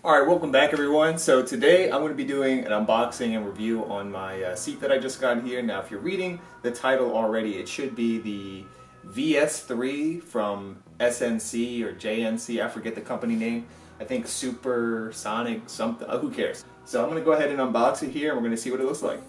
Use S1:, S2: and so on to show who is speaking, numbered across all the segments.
S1: Alright, welcome back everyone. So today I'm going to be doing an unboxing and review on my seat that I just got here. Now if you're reading the title already, it should be the VS3 from SNC or JNC, I forget the company name. I think Supersonic something, who cares. So I'm going to go ahead and unbox it here and we're going to see what it looks like.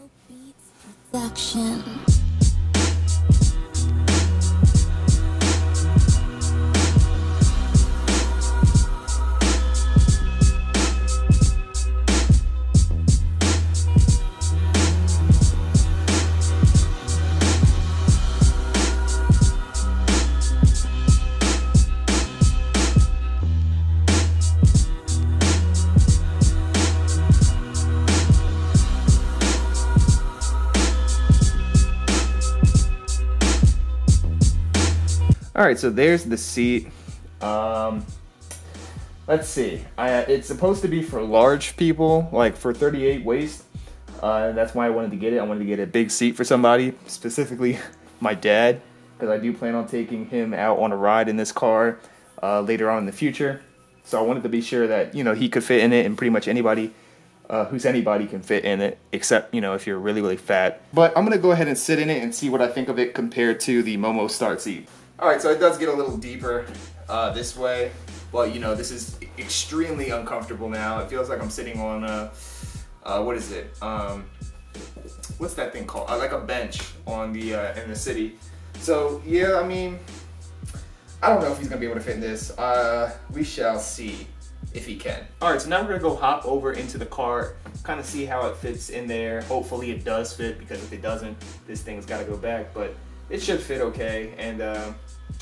S1: Alright, so there's the seat. Let's see. It's supposed to be for large people, like for 38 waist. That's why I wanted to get it. I wanted to get a big seat for somebody, specifically my dad, because I do plan on taking him out on a ride in this car later on in the future. So I wanted to be sure that, you know, he could fit in it, and pretty much anybody who's anybody can fit in it, except, you know, if you're really, really fat. But I'm going to go ahead and sit in it and see what I think of it compared to the Momo Start seat. Alright, so it does get a little deeper this way, but you know, this is extremely uncomfortable now. It feels like I'm sitting on what is it? What's that thing called? Like a bench on the in the city. So yeah, I mean, I don't know if he's gonna be able to fit in this. We shall see if he can. Alright, so now we're gonna go hop over into the car, kind of see how it fits in there. Hopefully it does fit, because if it doesn't, this thing's gotta go back, but it should fit okay, and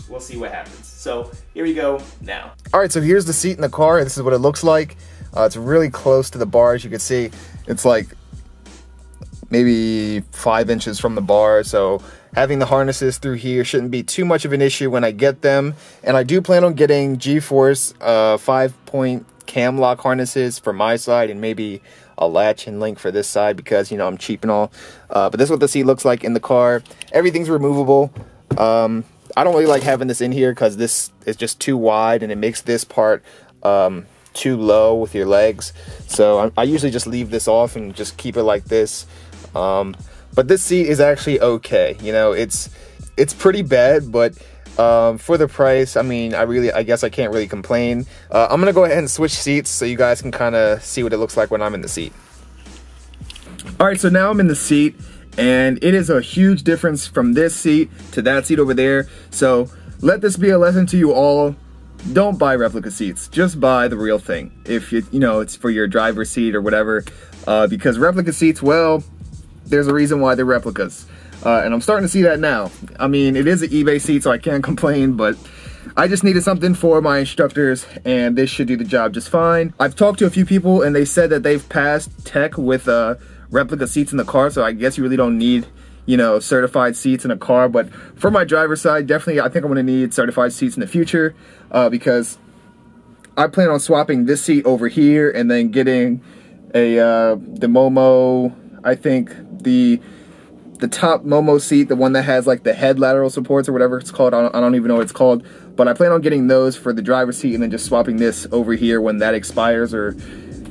S1: we'll see what happens. So here we go now. All right, so here's the seat in the car. This is what it looks like. It's really close to the bar, as you can see. It's like maybe 5 inches from the bar, so having the harnesses through here shouldn't be too much of an issue when I get them. And I do plan on getting G-Force 5-point cam lock harnesses for my side, and maybe a latch and link for this side, because, you know, I'm cheap and all. But this is what the seat looks like in the car. Everything's removable. I don't really like having this in here because this is just too wide, and it makes this part too low with your legs. So I usually just leave this off and just keep it like this. But this seat is actually okay. You know, it's pretty bad, but for the price, I mean, I guess I can't really complain. I'm gonna go ahead and switch seats so you guys can kind of see what it looks like when I'm in the seat. All right, so now I'm in the seat, and it is a huge difference from this seat to that seat over there. So let this be a lesson to you all. Don't buy replica seats. Just buy the real thing. If you know it's for your driver's seat or whatever, because replica seats, well, there's a reason why they're replicas. And I'm starting to see that now. I mean, it is an eBay seat, so I can't complain, but I just needed something for my instructors, and this should do the job just fine. I've talked to a few people, and they said that they've passed tech with replica seats in the car, so I guess you really don't need, you know, certified seats in a car. But for my driver's side, definitely, I think I'm going to need certified seats in the future, because I plan on swapping this seat over here and then getting the Momo, I think the top Momo seat, the one that has like the head lateral supports or whatever it's called. I don't even know what it's called, but I plan on getting those for the driver's seat and then just swapping this over here when that expires, or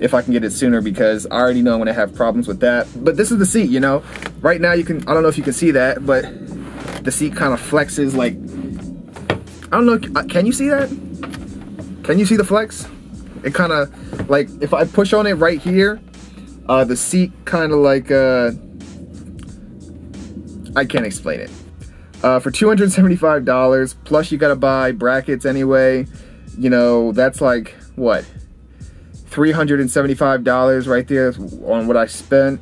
S1: if I can get it sooner, because I already know I'm gonna have problems with that. But this is the seat, you know. Right now you can, I don't know if you can see that, but the seat kind of flexes like, I don't know, can you see that? Can you see the flex? It kind of, like, if I push on it right here, the seat kind of like, I can't explain it. For $275, plus you gotta buy brackets anyway, you know, that's like, what? $375 right there on what I spent.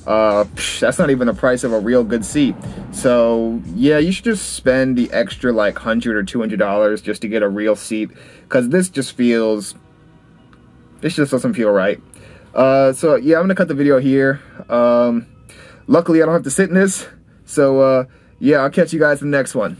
S1: That's not even the price of a real good seat. So yeah, you should just spend the extra like $100 or $200 just to get a real seat, because this just doesn't feel right. So yeah, I'm gonna cut the video here. Luckily I don't have to sit in this, so yeah, I'll catch you guys in the next one.